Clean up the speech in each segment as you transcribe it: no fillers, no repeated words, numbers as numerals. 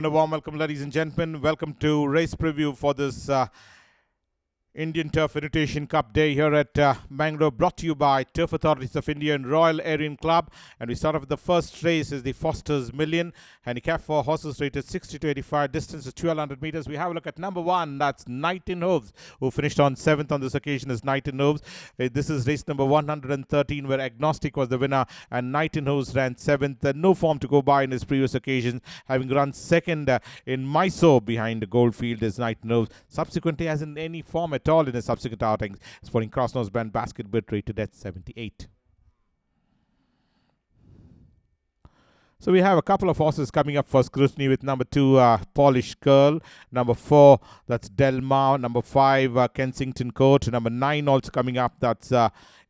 A warm welcome, ladies and gentlemen. Welcome to race preview for this Indian Turf Invitation Cup Day here at Bangalore, brought to you by Turf Authorities of India and Royal Arion Club. And we start off with the first race is the Foster's Million. Handicap for horses rated 60 to 85, distance is 1200 meters. We have a look at number one, that's Night in Hopes, who finished on 7th on this occasion as Night in Hopes. This is race number 113, where Agnostic was the winner and Night in Hopes ran 7th. No form to go by in his previous occasions, having run second in Mysore behind the Goldfield is Night in Hopes. Subsequently, as in any form at all in his subsequent outings, sporting cross-nose band basket bid rated at 78. So we have a couple of horses coming up for scrutiny with number 2, Polish Girl. Number 4, that's Delma. Number 5, Kensington Court. Number 9 also coming up, that's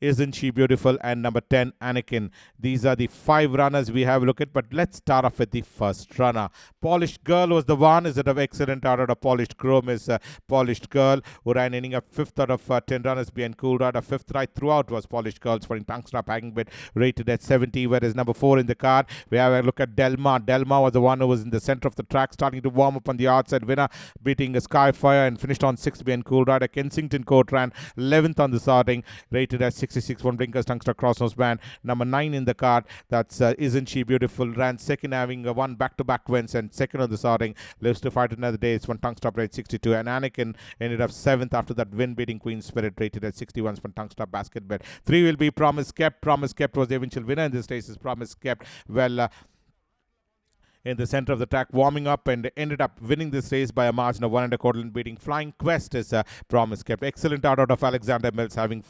Isn't She Beautiful? And number 10, Anakin. These are the 5 runners we have a look at, but let's start off with the first runner. Polished Girl was the one. Is it of excellent out of Polished Chrome is Polished Girl, who ran ending up 5th out of 10 runners behind Cool Rider. 5th right throughout was Polished Girl, sporting Tungstop hanging bid rated at 70, whereas number 4 in the card, we have a look at Delma. Delma was the one who was in the center of the track, starting to warm up on the outside. Winner beating Skyfire and finished on 6th behind Cool Rider. Kensington Court ran 11th on the starting, rated at 66. One Blinkers Tungster Crossnose Band. Number 9 in the card, that's Isn't She Beautiful, ran second, having won back-to-back wins, and second on the starting. Lives to fight another day. It's one Tungstop rate 62, and Anakin ended up 7th after that win, beating Queen Spirit, rated at 61. One Tungstop basket bet. 3 will be Promise Kept. Promise Kept was the eventual winner in this race. Is Promise Kept in the center of the track, warming up, and ended up winning this race by a margin of 1.25 lengths, beating Flying Quest is Promise Kept. Excellent out of Alexander Mills, having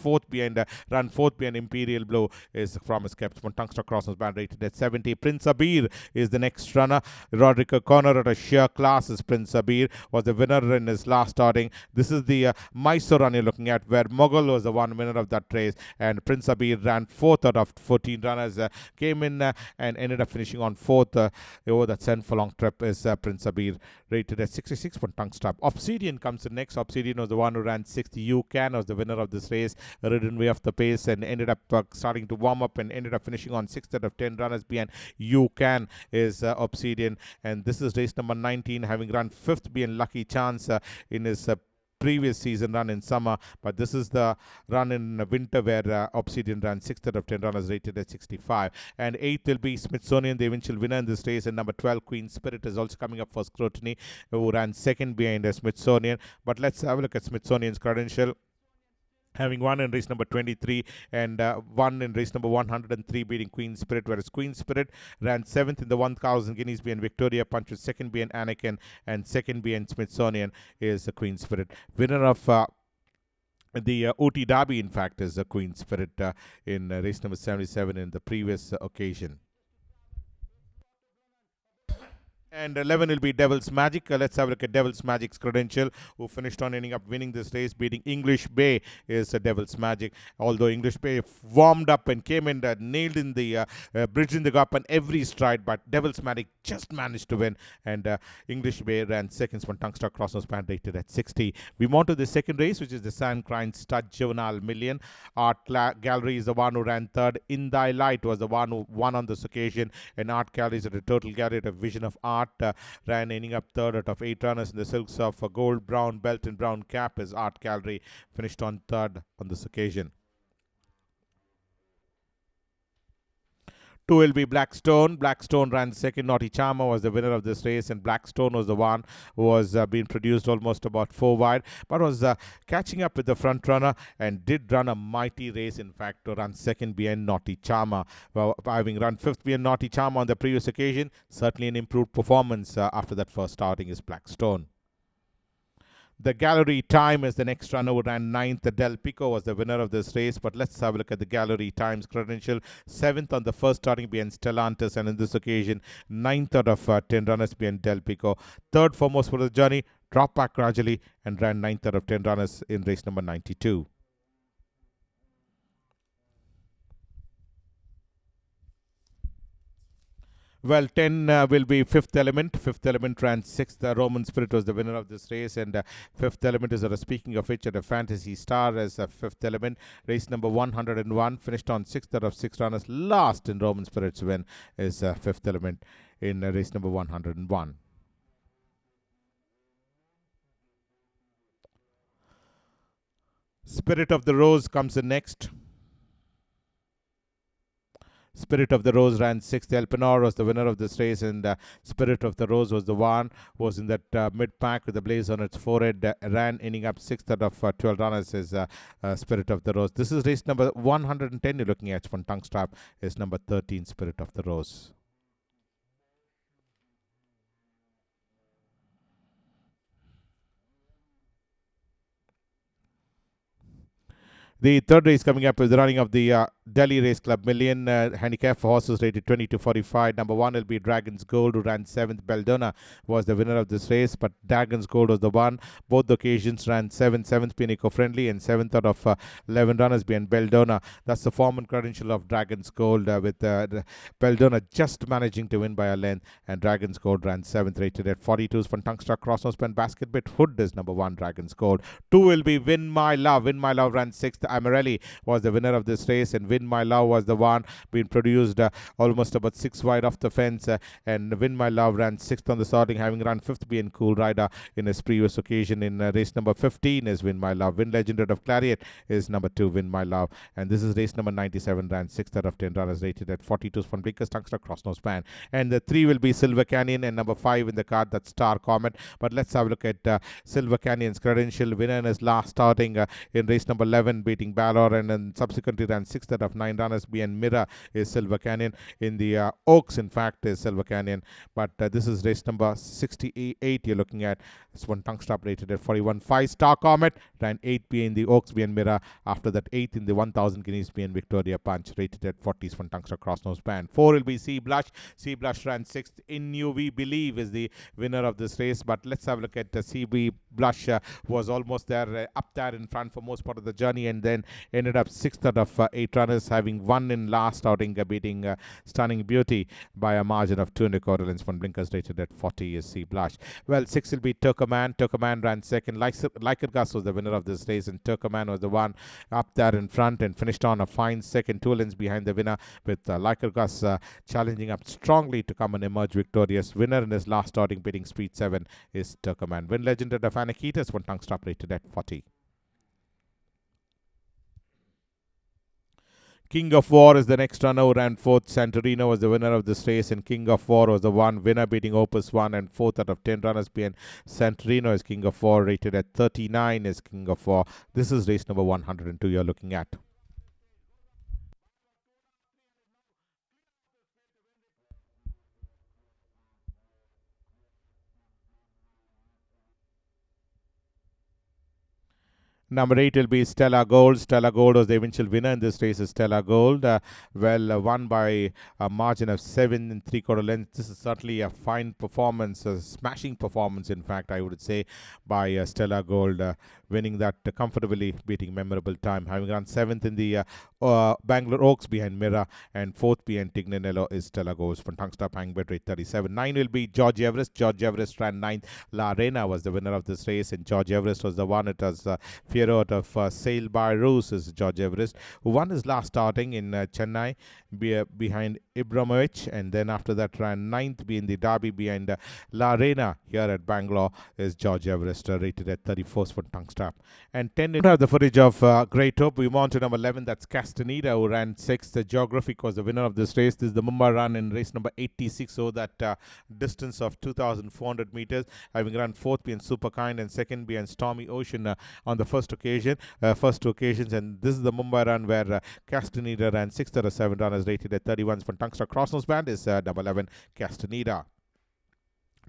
run fourth behind Imperial Blow is Promise Kept. One Tungster Crossnose Band rated at 70. Prince Abir is the next runner. Roderick O'Connor at a sheer class is Prince Abir, was the winner in his last starting. This is the Mysore run you're looking at, where Mughal was the one winner of that race, and Prince Abir ran 4th out of 14 runners, came in and ended up finishing on 4th. That send for long trip is Prince Abir, rated at 66. One Tungstop. Obsidian comes in next. Obsidian was the one who ran 6th. You Can was the winner of this race, ridden way off the pace, and ended up starting to warm up and ended up finishing on 6th out of 10 runners behind You Can is Obsidian. And this is race number 19, having run 5th behind Lucky Chance in his previous season run in summer, but this is the run in winter where Obsidian ran 6th out of 10 runners, rated at 65. And 8th will be Smithsonian, the eventual winner in this race, and number 12, Queen Spirit, is also coming up for scrutiny, who ran 2nd behind Smithsonian. But let's have a look at Smithsonian's credential, having won in race number 23 and won in race number 103, beating Queen Spirit, whereas Queen Spirit ran 7th in the 1000 guineas behind Victoria Punch, with 2nd behind Anakin and 2nd behind Smithsonian is the Queen Spirit. Winner of the OT Derby, in fact, is the Queen Spirit in race number 77 in the previous occasion. And 11 will be Devil's Magic. Let's have a look at Devil's Magic's credential, who finished on ending up winning this race, beating English Bay is Devil's Magic. Although English Bay warmed up and came in, nailed in the bridge in the gap on every stride, but Devil's Magic just managed to win. And English Bay ran 2nd. One Tungster Crossnose Band rated at 60. We move on to the second race, which is the San Craintes Stud Juvenile Million. Art Gallery is the one who ran 3rd. In Thy Light was the one who won on this occasion. And Art Gallery is at a total gallery at a vision of art. Ran ending up 3rd out of 8 runners in the silks of a gold, brown belt and brown cap is Art Gallery, finished on 3rd on this occasion. 2 will be Blackstone. Blackstone ran 2nd. Naughty Charmer was the winner of this race, and Blackstone was the one who was being produced almost about 4 wide, but was catching up with the front runner and did run a mighty race, in fact, to run 2nd behind Naughty Charmer. Well, having run 5th behind Naughty Charmer on the previous occasion, certainly an improved performance after that first outing is Blackstone. The Gallery Time is the next runner, who ran 9th. The Del Pico was the winner of this race, but let's have a look at the Gallery Time's credential. 7th on the first starting behind Stellantis, and in this occasion, 9th out of 10 runners behind Del Pico. 3rd foremost for the journey, dropped back gradually and ran 9th out of 10 runners in race number 92. Well, 10 will be Fifth Element. Fifth Element ran 6th. Roman Spirit was the winner of this race. And Fifth Element is, speaking of which, at a Fantasy Star as Fifth Element. Race number 101. Finished on 6th out of 6 runners. Last in Roman Spirit's win is Fifth Element in race number 101. Spirit of the Rose comes in next. Spirit of the Rose ran sixth. Elpenor was the winner of this race, and Spirit of the Rose was the one was in that mid pack with the blaze on its forehead. Ran ending up sixth out of 12 runners. Is Spirit of the Rose. This is race number 110. You're looking at from tongue strap is number 13. Spirit of the Rose. The third race coming up is the running of the Delhi Race Club Million handicap for horses rated 20 to 45. Number one will be Dragon's Gold, who ran seventh. Beldona was the winner of this race, but Dragon's Gold was the one. Both the occasions ran seventh being eco-friendly, and seventh out of 11 runners being Beldona. That's the form and credential of Dragon's Gold, with Beldona just managing to win by a length, and Dragon's Gold ran seventh, rated at 42s from Tungsta Crossnose Pen Basket Bit. Hood is number one, Dragon's Gold. Two will be Win My Love. Win My Love ran sixth. Amarelli was the winner of this race, and Win My Love was the one being produced almost about 6 wide off the fence, and Win My Love ran sixth on the starting, having run fifth being Cool Rider in his previous occasion. In race number 15 is Win My Love. Win Legend of Clarion is number 2, Win My Love, and this is race number 97, ran sixth out of 10 runners, rated at 42s from Blinkers Tungster Crossnose Span, and the 3 will be Silver Canyon, and number 5 in the card, that's Star Comet. But let's have a look at Silver Canyon's credential. Winner in his last starting in race number 11, beating Bangalore, and then subsequently ran sixth out of 9 runners. Behind Mehra is Silver Canyon. In the Oaks, in fact, is Silver Canyon. But this is race number 68 you're looking at. This one tongue stop rated at 41. 5 Star Comet ran 8th behind the Oaks behind Mehra. After that, 8th in the 1000 guineas behind Victoria Punch, rated at 40s from Tungster Crossnose Band. 4 will be Sea Blush. Sea Blush ran 6th. In You We Believe is the winner of this race. But let's have a look at Sea Blush. Was almost there, up there in front for most part of the journey, and then ended up sixth out of 8 runners, having won in last outing, beating Stunning Beauty by a margin of 2 1/4 lengths. From Blinkers rated at 40 is Sea Blush. Well, 6 will be Turkoman. Turkoman ran second. Gus was the winner of this race, and Turkoman was the one up there in front and finished on a fine second, 2 lengths behind the winner, with Gus challenging up strongly to come and emerge victorious. Winner in his last outing, beating Speed 7, is Turkoman. Win Legend of Anikitas, one tongue stop rated at 40. King of War is the next runner who ran fourth. Santorino was the winner of this race, and King of War was the one winner, beating Opus 1, and fourth out of 10 runners behind Santorino is King of War, rated at 39 is King of War. This is race number 102 you're looking at. Number 8 will be Stella Gold. Stella Gold was the eventual winner in this race. Is Stella Gold, won by a margin of 7 and 3/4 lengths. This is certainly a fine performance, a smashing performance, in fact, I would say, by Stella Gold, winning that comfortably, beating Memorable Time, having run 7th in the Bangalore Oaks behind Mehra, and 4th behind Tignanello is Stella Gold from Tungsta Pang bed rate 37. 9 will be George Everest. George Everest ran 9th. La Reina was the winner of this race, and George Everest was the one. It was out of Sail by Rose is George Everest, who won his last starting in Chennai behind Ibrahimovic, and then after that ran 9th being the Derby behind La Reina here at Bangalore is George Everest, rated at 34th for tongue strap. And 10 have the footage of Great Hope. We move on to number 11, that's Castaneda, who ran 6th. Geographic was the winner of this race. This is the Mumbai run in race number 86, so that distance of 2,400 meters, having run 4th being Superkind and 2nd being Stormy Ocean on the first two occasions, and this is the Mumbai run where Castaneda ran 6th out of 7 runners, rated at 31 from Tungsta Crossnose Band is number 11 Castaneda.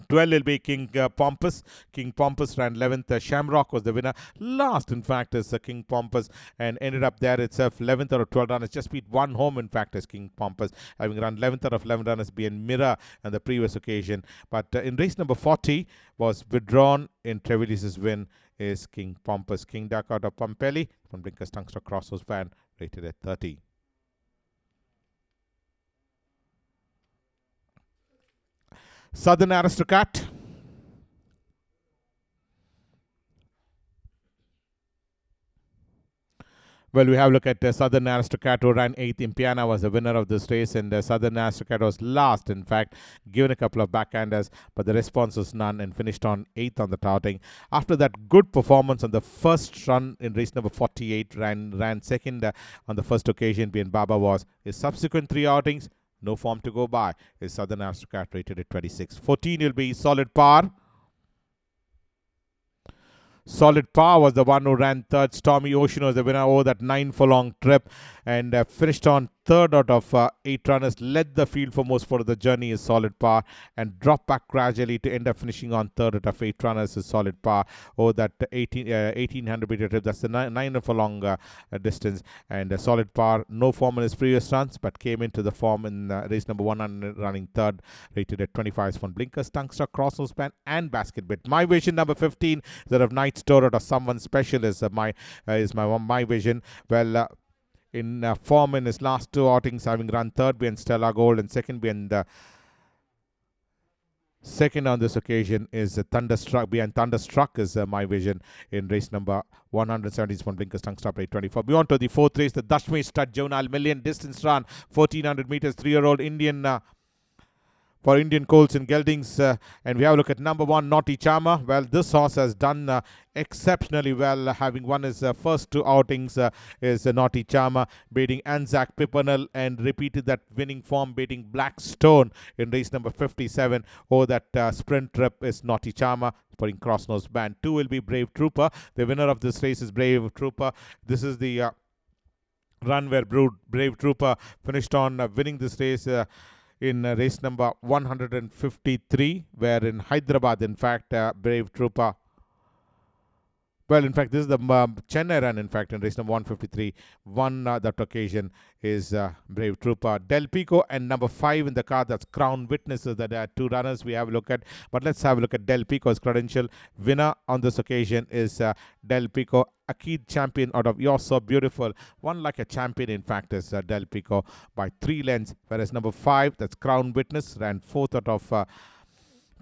12 will be King Pompous. King Pompous ran 11th. Shamrock was the winner. Last, in fact, is King Pompous, and ended up there itself 11th out of 12 runners. Just beat one home, in fact, as King Pompous, having run 11th out of 11 runners being Mehra on the previous occasion. But in race number 40 was withdrawn in Trevilis's win is King Pompous. King Duck out of Pompelli from Blinkers Tungster Crosshouse Band, rated at 30. Southern Aristocrat. Well, we have a look at Southern Aristocrat, who ran 8th. Impiana was the winner of this race, and Southern Aristocrat was last, in fact, given a couple of backhanders, but the response was none and finished on 8th on the touting. After that good performance on the first run in race number 48, ran second on the first occasion, being Baba was. His subsequent 3 outings, no form to go by. His Southern Aristocrat rated at 26. 14 will be Solid Par. Solid Power was the one who ran third. Stormy Ocean was the winner over that 9 furlong trip and finished on third out of 8 runners. Led the field for most part of the journey is Solid Power and dropped back gradually to end up finishing on third out of 8 runners is Solid Power over that 1800 meter trip. That's the 9 furlong distance. And Solid Power, no form in his previous runs, but came into the form in race number 100, running third, rated at 25 from blinkers, tungster, crossnose span, and basket bit. My Vision number 15, that of Night Store or someone special is my vision. Well, in form in his last 2 outings, having run third behind Stella Gold and second behind second on this occasion is Thunderstruck. Behind Thunderstruck is My Vision in race number 170 from blinkers, tongue stop rate 24. Beyond to the 4th race, the Dashmesh Stud Juvenile Million distance run, 1400 meters, 3-year-old Indian for Indian Colts in Geldings. And we have a look at number 1, Naughty Charmer. Well, this horse has done exceptionally well, having won his first 2 outings is Naughty Charmer, beating Anzac Pimpernel and repeated that winning form, beating Blackstone in race number 57. Oh, that sprint trip is Naughty Charmer, putting crossnose band. 2 will be Brave Trooper. The winner of this race is Brave Trooper. This is the run where Brave Trooper finished on winning this race in race number 153, where in Hyderabad, in fact, Brave Trooper. Well, in fact, this is the Chennai run, in fact, in race number 153. Won that occasion is Brave Trooper. Del Pico and number 5 in the car, that's Crown Witnesses. That are 2 runners we have a look at. But let's have a look at Del Pico's credential. Winner on this occasion is Del Pico. Akid champion out of You're So Beautiful. One like a champion, in fact, is Del Pico by 3 lengths. Whereas number 5, that's Crown Witness, ran 4th out of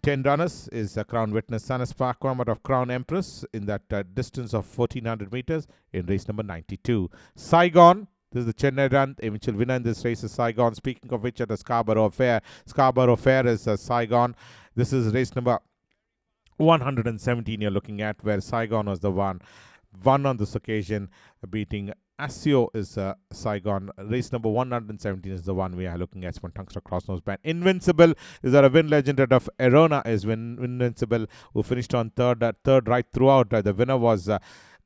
10 runners is Crown Witness. Sanas Parkwam out of Crown Empress in that distance of 1400 meters in race number 92. Saigon, this is the Chennai run. The eventual winner in this race is Saigon. Speaking of which, at the Scarborough Fair. Scarborough Fair is Saigon. This is race number 117 you're looking at, where Saigon was the one on this occasion, beating Asio is Saigon. Race number 117 is the one we are looking at from Tungster Crossnose Band. Invincible is our win legend out of Arona is Invincible, who finished on third right throughout. The winner was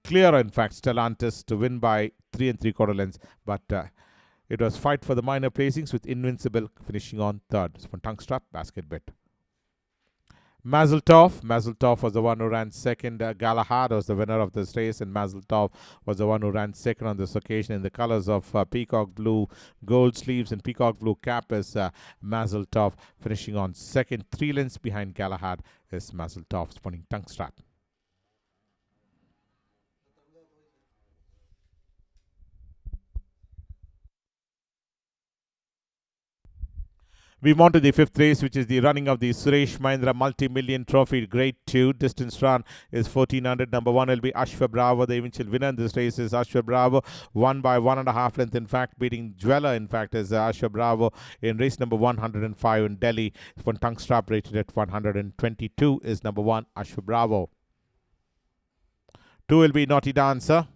clear, in fact, Stellantis to win by 3 3/4 lengths, but it was fight for the minor placings with Invincible finishing on third. From tongue strap, basket bit. Mazeltov was the one who ran second. Galahad was the winner of this race, and Mazeltov was the one who ran second on this occasion in the colors of peacock blue gold sleeves and peacock blue cap is Mazeltov, finishing on second. 3 lengths behind Galahad is Mazeltov, spawning tongue strap. We move on to the 5th race, which is the running of the Suresh Mahindra Multi-Million Trophy Grade 2. Distance run is 1400. Number 1 will be Ashwa Bravo. The eventual winner in this race is Ashwa Bravo. Won by 1.5 length. In fact, beating Dweller, in fact, is Ashwa Bravo in race number 105 in Delhi. One tongue strap rated at 122 is number 1, Ashwa Bravo. 2 will be Naughty Dancer.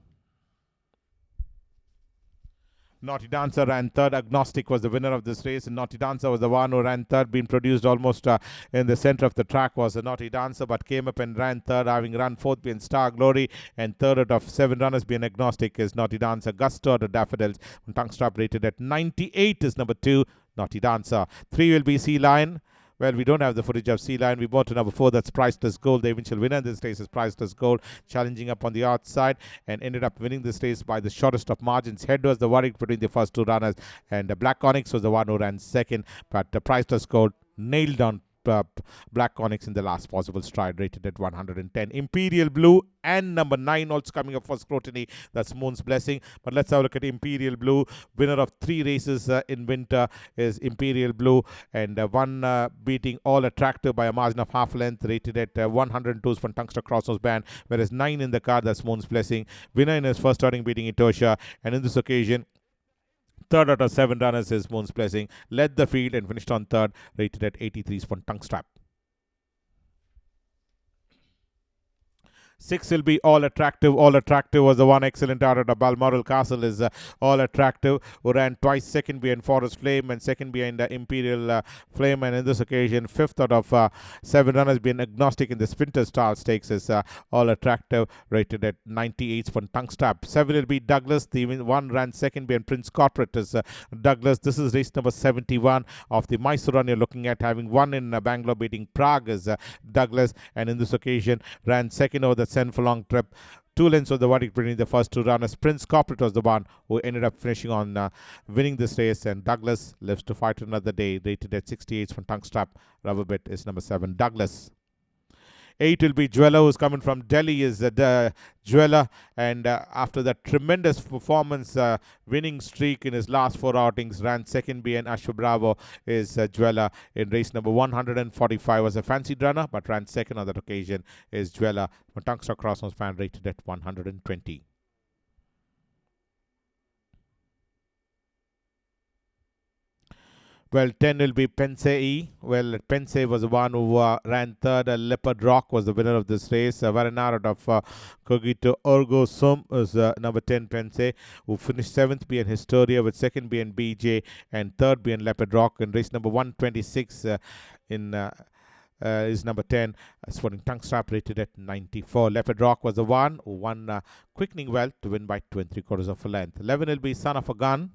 Naughty Dancer ran third. Agnostic was the winner of this race, and Naughty Dancer was the one who ran third, being produced almost in the center of the track was a Naughty Dancer, but came up and ran third, having run fourth being Star Glory, and third out of 7 runners being Agnostic is Naughty Dancer. Gusto the Daffodils, tongue strap rated at 98 is number 2, Naughty Dancer. 3 will be Sea Lion. Well, we don't have the footage of Sea Lion. We bought to number 4, that's Priceless Gold. The eventual winner in this race is Priceless Gold, challenging up on the outside and ended up winning this race by the shortest of margins. Head was the worry between the first 2 runners, and Black Onyx was the one who ran second, but Priceless Gold nailed on Black Onyx in the last possible stride, rated at 110. Imperial Blue and number 9 also coming up for scrutiny. That's Moon's Blessing. But let's have a look at Imperial Blue. Winner of 3 races in winter is Imperial Blue, and one beating All Attractive by a margin of half length, rated at 102 from Tungster Crossnose Band, whereas 9 in the car, that's Moon's Blessing. Winner in his first outing beating Etosha, and in this occasion, third out of 7 runners is Moon's Blessing. Led the field and finished on third, rated at 83 from Tungstrap. 6 will be All Attractive. All Attractive was the one excellent out of Balmoral Castle is All Attractive, who ran twice second behind Forest Flame and second behind Imperial Flame, and in this occasion fifth out of 7 runners being agnostic in the Sprinter Star Stakes is All Attractive, rated at 98 for Tungstrap. 7 will be Douglas. The one ran second behind Prince Corporate is Douglas. This is race number 71 of the Mysore run. You're looking at having won in Bangalore beating Prague is Douglas, and in this occasion ran second over the Sen Furlong trip. 2 lengths of the verdict between the first 2 runners. Prince Corporate was the one who ended up finishing on winning this race, and Douglas lives to fight another day, rated at 68 from Tungstrap. Rubber bit is number 7, Douglas. 8 will be Jeweler, who's coming from Delhi, is the Jeweler, and after that tremendous performance, winning streak in his last 4 outings, ran second behind Ashwa Bravo is Jeweler in race number 145. Was a fancied runner, but ran second on that occasion is Jeweler. Tungster Crossnose fan, rated at 120. Well, 10 will be Pensei. Well, Pensei was the one who ran third. Leopard Rock was the winner of this race. Varanara of Cogito Orgo Sum is number 10, Pensei, who finished 7th behind Historia, with second behind BJ and third behind Leopard Rock. In race number 126 is number 10, Sporting Tungstrap, rated at 94. Leopard Rock was the one who won quickening well to win by 2.75 of a length. 11 will be Son of a Gun.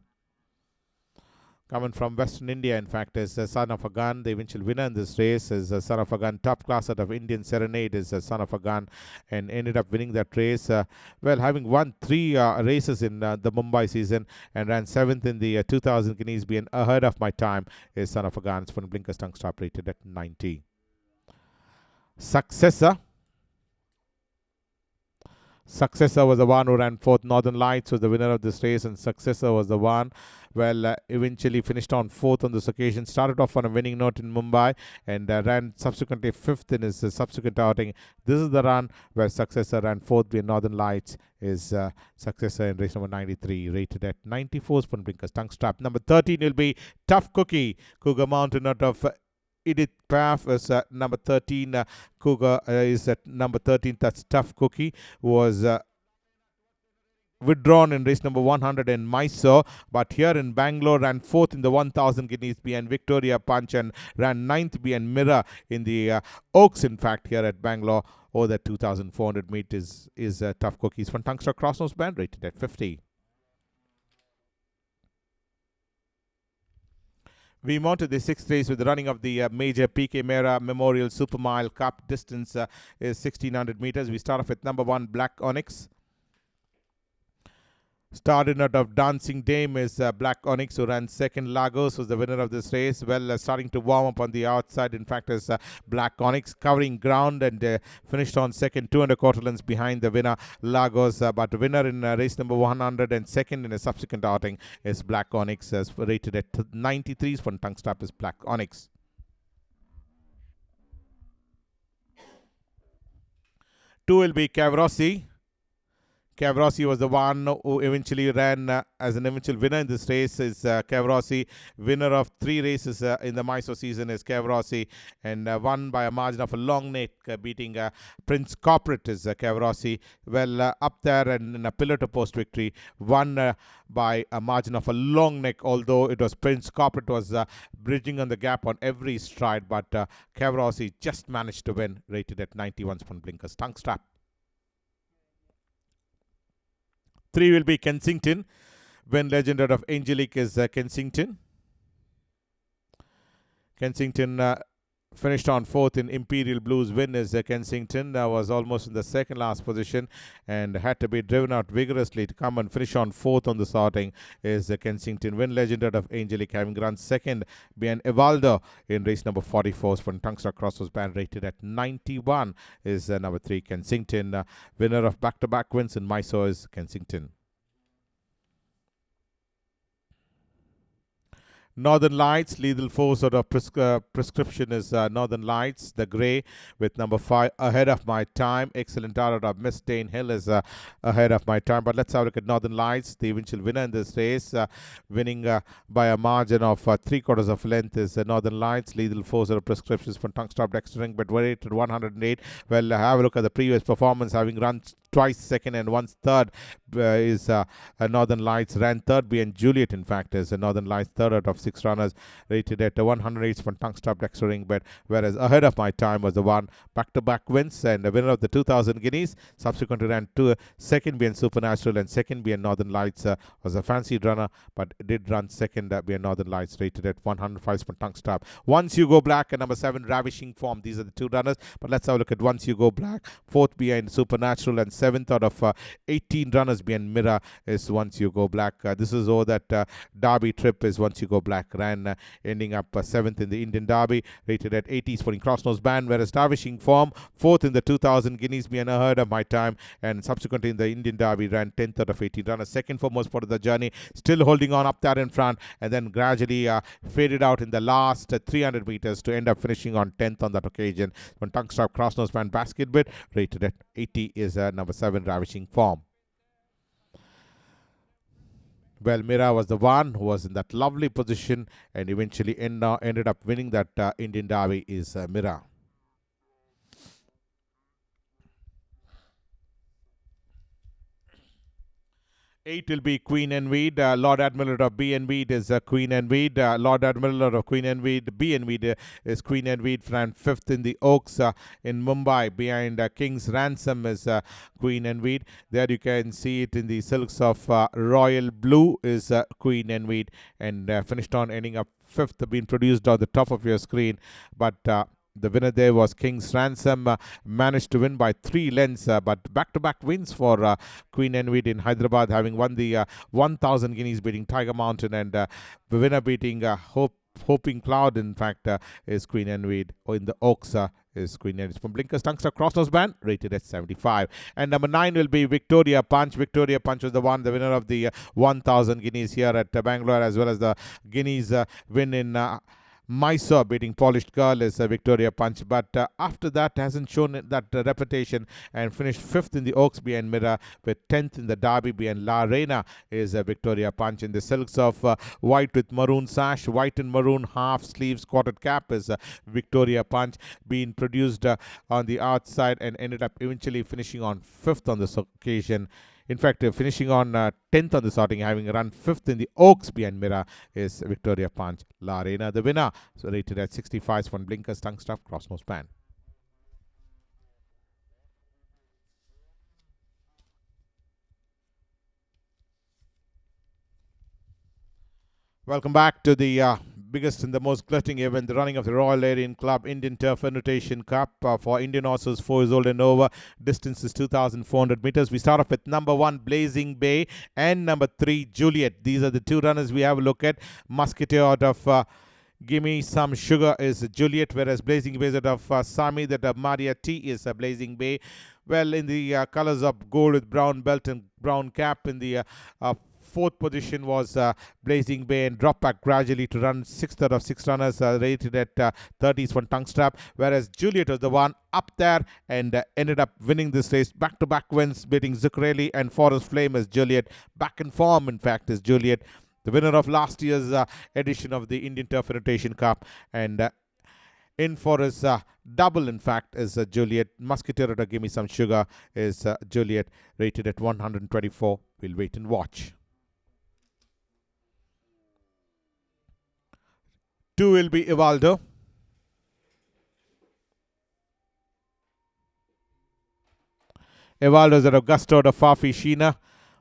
Coming from Western India, in fact, is Son of a Gun. The eventual winner in this race is Son of a Gun. Top class out of Indian Serenade is Son of a Gun, and ended up winning that race. Well, having won 3 races in the Mumbai season and ran 7th in the 2000 Guineas, being ahead of my time, is Son of a Gun. It's for Blinkers Tungstrap, rated at 90. Successor was the one who ran 4th. Northern Lights was the winner of this race, and Successor was the one, well, eventually finished on 4th on this occasion. Started off on a winning note in Mumbai and ran subsequently 5th in his subsequent outing. This is the run where Successor ran 4th behind Northern Lights is Successor in race number 93, rated at 94 for Blinkers Tungstrap. Number 13 will be Tough Cookie. Cougar Mountain out of Edith Paff is number 13. Cougar is at number 13. That's Tough Cookie. Was withdrawn in race number 100 in Mysore, but here in Bangalore ran 4th in the 1000 Guineas behind Victoria Punch, and ran 9th behind Mehra in the Oaks. In fact, here at Bangalore, over the 2400 meters is Tough Cookies from Tungster Crossnose Band, rated at 50. We mounted the 6th race with the running of the major PK Mehra Memorial Super Mile Cup. Distance is 1600 meters. We start off with number 1, Black Onyx. Started out of Dancing Dame is Black Onyx, who ran second. Lagos was the winner of this race. Well, starting to warm up on the outside, in fact, is Black Onyx, covering ground, and finished on second, 2.25 lengths behind the winner, Lagos. But winner in race number 100 and second in a subsequent outing is Black Onyx, rated at 93. For Tungstrap is Black Onyx. 2 will be Cavrossi. Cavrossi was the one who eventually ran as an eventual winner in this race is Cavrossi. Winner of 3 races in the Mysore season is Cavrossi, and won by a margin of a long neck, beating Prince Corporate is Cavrossi. Well, up there and in a pillar to post victory, won by a margin of a long neck, although it was Prince Corporate was bridging on the gap on every stride, but Cavrossi just managed to win, rated at 91 from Blinkers Tungstrap. 3 will be Kensington. When legend out of Angelique is Kensington. Kensington Finished on fourth in Imperial Blues win is Kensington. Was almost in the second last position and had to be driven out vigorously to come and finish on fourth on the sorting is Kensington. Win legend out of Angelic having run second behind Evaldo in race number 44. When Tungster Cross was band rated at 91 is number 3 Kensington. Winner of back-to-back wins in Mysore is Kensington. Northern Lights, lethal force sort of prescription is Northern Lights, the grey with number 5 ahead of my time. Excellent out of Miss Dane Hill is ahead of my time. But let's have a look at Northern Lights, the eventual winner in this race, winning by a margin of 3/4 of length is Northern Lights. Lethal force sort of prescriptions from tongue stop dextering, but rated 108. Well, have a look at the previous performance, having run twice second and once third is Northern Lights. Ran third behind Juliet, in fact, is Northern Lights third out of 6 runners, rated at 108 from tongue stop dextering, but whereas ahead of my time was the one back-to-back wins and the winner of the 2000 guineas. Subsequently ran second behind Supernatural and second behind Northern Lights. Was a fancied runner, but did run second behind Northern Lights, rated at 105 from tongue stop. Once You Go Black and number 7 Ravishing Form, these are the 2 runners. But let's have a look at Once You Go Black. Fourth behind Supernatural and 7th out of 18 runners behind Mehra is Once You Go Black. This is over that Derby trip is Once You Go Black. Ran ending up 7th in the Indian Derby, rated at 80 for Crossnose Band, whereas Ravishing Form 4th in the 2000 guineas being ahead of my time, and subsequently in the Indian Derby ran 10th out of 18 runners. Second for most part of the journey, still holding on up there in front, and then gradually faded out in the last 300 meters to end up finishing on 10th on that occasion. When tongue strap Crossnose Band basket bit, rated at 80 is number 7 Ravishing Form. Well, Mehra was the one who was in that lovely position and eventually ended up winning that Indian Derby is Mehra. 8 will be Queen and Weed. Lord Admiral of B and Weed is Queen and Weed. Lord Admiral of Queen and Weed, B and Weed is Queen and Weed. Ran 5th in the Oaks in Mumbai. Behind King's Ransom is Queen and Weed. There you can see it in the silks of Royal Blue is Queen and Weed. And finished on ending up 5th, being produced on the top of your screen. But the winner there was King's Ransom, managed to win by 3 lengths, but back-to-back wins for Queen Envid in Hyderabad, having won the 1000 guineas beating Tiger Mountain, and the winner beating Hoping Cloud, in fact, is Queen Envid, or in the Oaks is Queen Envid. From Blinkers Tungster Crossnose Band, rated at 75. And number 9 will be Victoria Punch. Victoria Punch was the winner of the 1000 guineas here at Bangalore, as well as the guineas win in Mysore, beating Polished Girl is Victoria Punch, but after that hasn't shown that reputation, and finished 5th in the Oaks behind Mehra, with 10th in the Derby behind La Reina is Victoria Punch. In the silks of white with maroon sash, white and maroon half sleeves quartered cap is Victoria Punch, being produced on the outside and ended up eventually finishing on 5th on this occasion. In fact, finishing on 10th on the sorting, having run 5th in the Oaks behind Mehra is Victoria Punch. La Reina, the winner, so rated at 65 from Blinkers Tongue Stuff Crossnose Band. Welcome back to the biggest and the most glittering event, the running of the Royal Arion Club Indian Turf Invitation Cup for Indian horses 4 years old and over. Distance is 2,400 meters. We start off with number 1 Blazing Bay and number 3 Juliet. These are the 2 runners we have a look at. Musketeer out of Gimme Some Sugar is Juliet, whereas Blazing Bay is out of Sami, that Maria T is Blazing Bay. Well, in the colors of gold with brown belt and brown cap. In the 4th position was Blazing Bay, and dropped back gradually to run 6th out of 6 runners, rated at 30s from tongue strap, whereas Juliet was the one up there and ended up winning this race. Back-to-back wins, beating Zuccarelli and Forest Flame as Juliet. Back in form, in fact, is Juliet, the winner of last year's edition of the Indian Turf Invitation Cup, and in for his double, in fact, is Juliet. Musketeer to Give Me Some Sugar is Juliet, rated at 124. We'll wait and watch. 2 will be Evaldo. Evaldo is at Augusta of Fafi Sheena,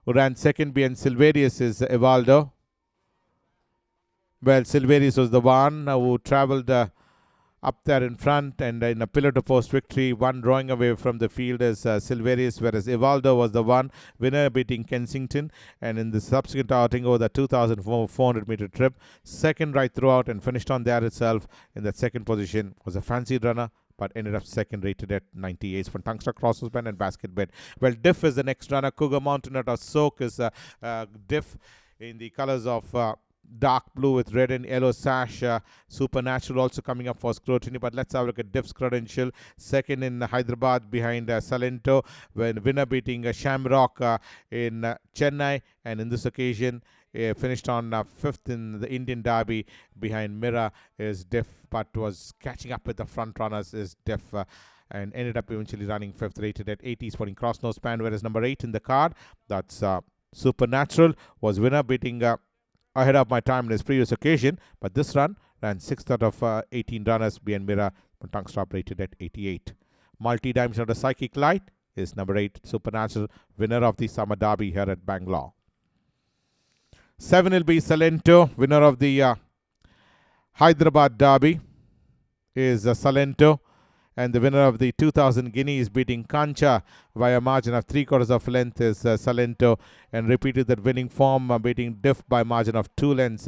who ran 2nd behind Silverius is Evaldo. Well, Silverius was the one who travelled up there in front, and in a pillar to post victory. One drawing away from the field is Silverius, whereas Evaldo was the one winner, beating Kensington. And in the subsequent outing over the 2,400 meter trip, second right throughout and finished on there itself in that second position. Was a fancied runner, but ended up second, rated at 98 for Tungsta Crossband and Basket Bet. Well, Diff is the next runner. Cougar Mountain at Soak is Diff in the colors of dark blue with red and yellow sash. Supernatural also coming up for scrutiny, but let's have a look at Diff's credential. Second in Hyderabad behind Salento, when winner beating Shamrock in Chennai, and in this occasion finished on fifth in the Indian Derby behind Mehra is Diff, but was catching up with the front runners is Diff. And ended up eventually running fifth, rated at 80, sporting cross nose span, whereas number 8 in the card, that's Supernatural, was winner beating ahead of my time in his previous occasion, but this run ran 6th out of 18 runners behind Mehra, tongue stop rated at 88. Multi-dimensional Psychic Light is number 8, Supernatural, winner of the Summer Derby here at Bangalore. 7 will be Salento, winner of the Hyderabad Derby is Salento. And the winner of the 2000 Guineas beating Kancha by a margin of 3/4 of a length is Salento, and repeated that winning form, beating Diff by a margin of 2 lengths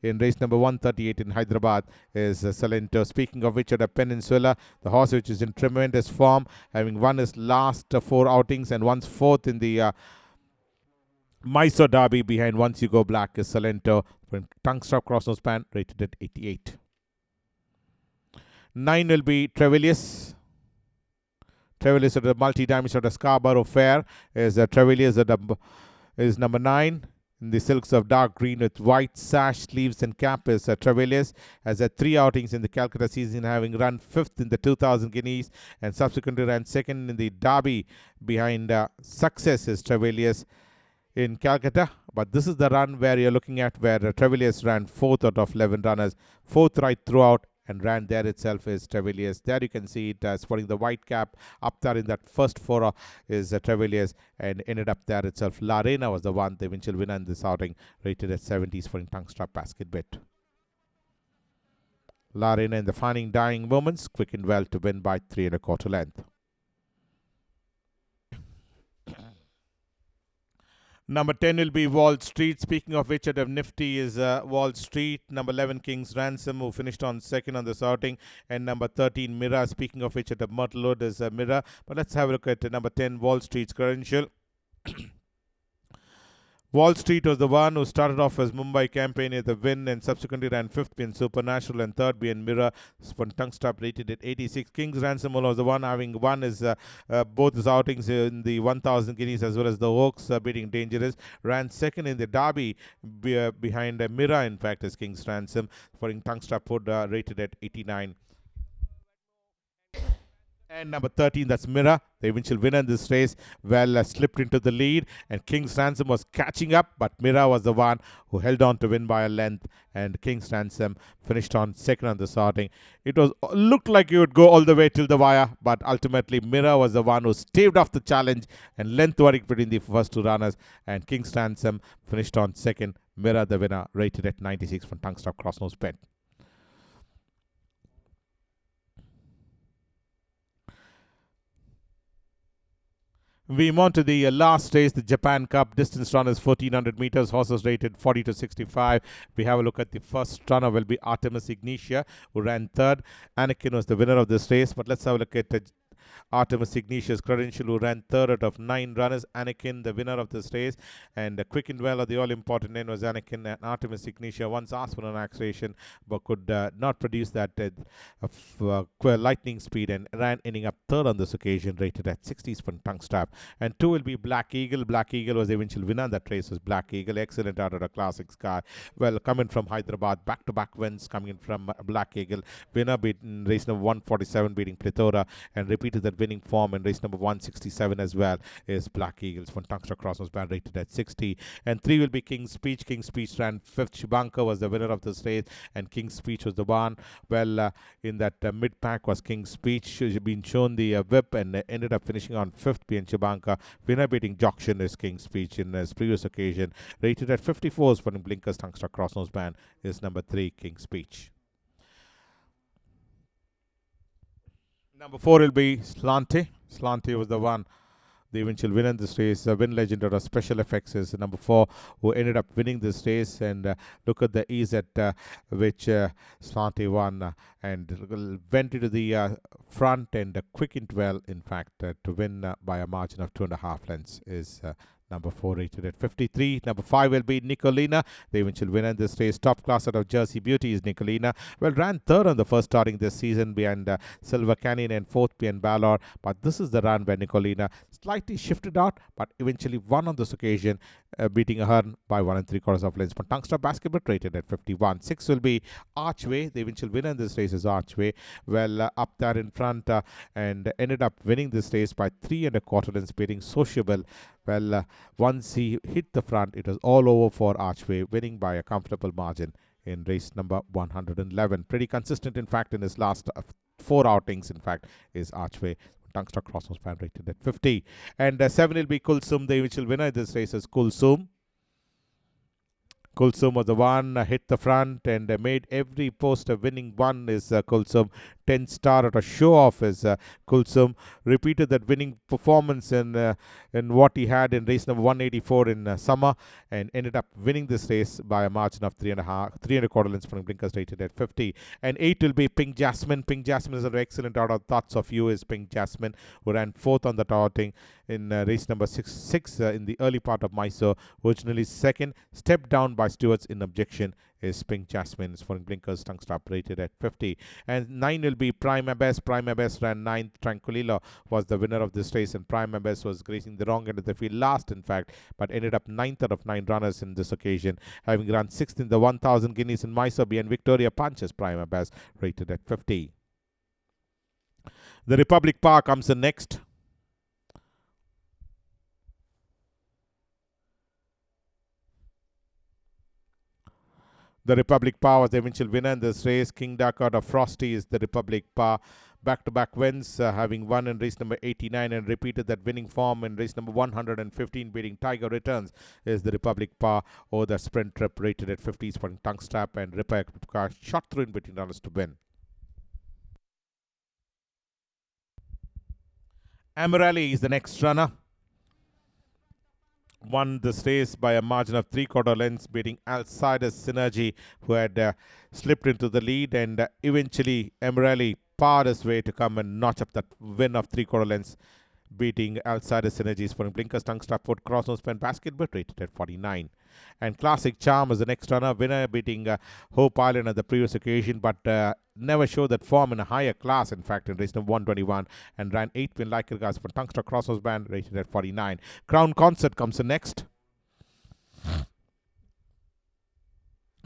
in race number 138 in Hyderabad is Salento. Speaking of which, at a Peninsula, the horse which is in tremendous form, having won his last 4 outings and once fourth in the Mysore Derby behind Once You Go Black is Salento, from tongue stop cross nose span, rated at 88. 9 will be Trevilius. Trevilius at the multi-dimensional Scarborough Fair is Trevilius is number 9. In the silks of dark green with white sash, sleeves and cap is Trevilius. Has had 3 outings in the Calcutta season, having run 5th in the 2000 Guineas and subsequently ran 2nd in the Derby behind Success is Trevilius in Calcutta. But this is the run where you're looking at, where Trevilius ran 4th out of 11 runners, 4th right throughout, and ran there itself is Trevilius. There you can see it sporting the white cap. Up there in that first 4 is Trevilius, and ended up there itself. La Reina was the one, the eventual winner in this outing, rated at 70s for tongue strap basket bet. La Reina in the final dying moments, quick and well to win by 3 1/4 length. Number 10 will be Wall Street. Speaking of which, at nifty is Wall Street. Number 11, King's Ransom, who finished on 2nd on this outing. And number 13, Mehra. Speaking of which, at Myrtle Road is Mehra. But let's have a look at number 10, Wall Street's credential. Wall Street was the one who started off as Mumbai campaign at the win and subsequently ran 5th behind Supernatural and 3rd behind Mehra. Tongue stop rated at 86. King's Ransom was the one having won his both his outings in the 1000 Guineas as well as the Oaks, beating Dangerous. Ran 2nd in the Derby behind Mehra, in fact, as King's Ransom, for tongue stop rated at 89. And number 13, that's Mehra, the eventual winner in this race, slipped into the lead, and King's Ransom was catching up, but Mehra was the one who held on to win by a length, and King's Ransom finished on 2nd on the sorting. It looked like he would go all the way till the wire, but ultimately Mehra was the one who staved off the challenge, and length worried between the first 2 runners, and King's Ransom finished on 2nd. Mehra the winner, rated at 96 from tongue stop cross nose bet. We move on to the last race, the Japan Cup. Distance run is 1400 meters. Horses rated 40 to 65. We have a look at the first runner will be Artemis Ignitia, who ran 3rd. Anakin was the winner of this race. But let's have a look at Artemis Ignatius credential, who ran 3rd out of 9 runners. Anakin, the winner of this race, and quick and well, the all-important name was Anakin. And Artemis Ignitia once asked for an acceleration, but could not produce that lightning speed, and ran ending up 3rd on this occasion, rated at 60s for tongue strap. And 2 will be Black Eagle. Black Eagle was the eventual winner. That race was Black Eagle, excellent out of a classic car. Well, coming from Hyderabad, back-to-back wins coming in from Black Eagle. Winner beaten race number 147, beating Plethora, and repeated that winning form in race number 167 as well is Black Eagles. One Tungsta Cross was bad, rated at 60. And 3 will be King's Speech. King's Speech ran 5th. Shibanka was the winner of this race, and King's Speech was the one. Well, in that mid-pack was King's Speech, been shown the whip, and ended up finishing on 5th behind Shibanka. Winner beating Jokshan is King's Speech in his previous occasion, rated at 54s for Blinkers Tungsta Cross Nose Band is number 3, King's Speech. Number 4 will be Slante. Slante was the one, the eventual winner in this race. Win legend or special effects is number 4, who ended up winning this race. And look at the ease at which Svante won and went into the front and quickened well, in fact, to win by a margin of 2.5 lengths is. Number 4 rated at 53. Number 5 will be Nicolina, the eventual winner in this race. Top class out of Jersey Beauty is Nicolina. Well, ran third on the first starting this season behind Silver Canyon and fourth behind Bangalore. But this is the run where Nicolina slightly shifted out, but eventually won on this occasion, beating her by 1 3/4 lengths. But Tungstar Basketball rated at 51. 6 will be Archway. The eventual winner in this race is Archway. Well, up there in front and ended up winning this race by 3 1/4 lengths, beating Sociable. Well, once he hit the front, it was all over for Archway, winning by a comfortable margin in race number 111. Pretty consistent, in fact, in his last 4 outings, in fact, is Archway. Tungstar Crosshouse fan rated at 50. And 7 will be Kulsum. The eventual winner in this race is Kulsum. Kulsum was the one, hit the front and made every post a winning one is Kulsum. 10 star at a show off is Kulsum. Repeated that winning performance in what he had in race number 184 in summer and ended up winning this race by a margin of 3 1/4 lengths from Blinkers rated at 50. And 8 will be Pink Jasmine. Pink Jasmine is an excellent out of thoughts of you is Pink Jasmine, who ran 4th on the outing in race number 6 in the early part of Mysore. Originally 2nd, stepped down by stewards in objection is Pink Jasmine. Is for Blinkers Tungstar rated at 50. And 9 will be Prime Abbess. Prime Abbess ran 9th. Tranquililo was the winner of this race, and Prime Abbess was grazing the wrong end of the field last, in fact, but ended up 9th out of 9 runners in this occasion, having run 6th in the 1000 guineas in Mysore and Victoria Punches. Prime Abbess rated at 50. The Republic Power comes in next. The Republic Power was the eventual winner in this race. King Dakar of Frosty is the Republic Power. Back-to-back wins, having won in race number 89 and repeated that winning form in race number 115, beating Tiger Returns, is the Republic Power over the sprint trip rated at 50, spotting Tungstrap and Republic Power shot through in between runners to win. Amirali is the next runner. Won this race by a margin of 3/4 lengths, beating Alcides Synergy, who had slipped into the lead, and eventually Emirali parred his way to come and notch up that win of 3/4 lengths, beating Alcides Synergies for Blinkers Tungstar Foot Crossnose Pen Basketball rated at 49. And Classic Charm is the next runner, winner beating Hope Island at the previous occasion, but never showed that form in a higher class, in fact, in race number 121, and ran 8th win like regards for Tungstar Crosshouse Band rated at 49. Crown Concert comes in next.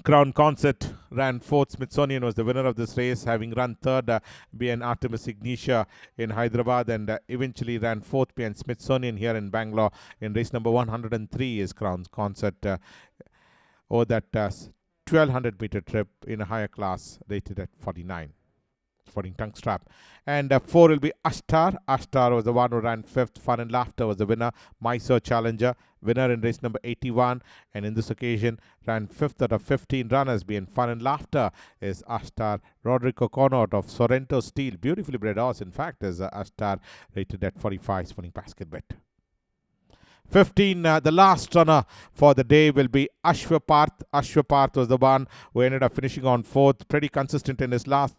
Crown Concert ran 4th. Smithsonian was the winner of this race, having run 3rd behind Artemis Ignitia in Hyderabad, and eventually ran 4th behind Smithsonian here in Bangalore in race number 103 is Crown Concert over that 1200 meter trip in a higher class rated at 49. Sporting Tungstrap. And 4 will be Ashtar. Ashtar was the one who ran 5th. Fun and Laughter was the winner. Mysore Challenger, winner in race number 81. And in this occasion, ran 5th out of 15 runners. Being Fun and Laughter is Ashtar. Rodrigo Conort of Sorrento Steel, beautifully bred horse, in fact, is Ashtar, rated at 45. Sporting Basket Bet. 15, the last runner for the day will be Ashwaparth. Ashwaparth was the one who ended up finishing on 4th, pretty consistent in his last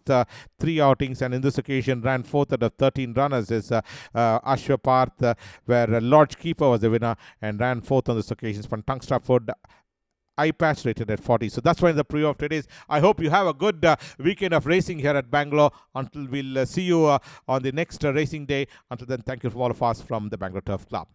3 outings, and in this occasion ran 4th out of 13 runners is Ashwaparth, where Lodge Keeper was the winner and ran 4th on this occasion from Tungstar Food. Eye patch rated at 40. So that's why the preview of today is. I hope you have a good weekend of racing here at Bangalore. Until we'll see you on the next racing day. Until then, thank you from all of us from the Bangalore Turf Club.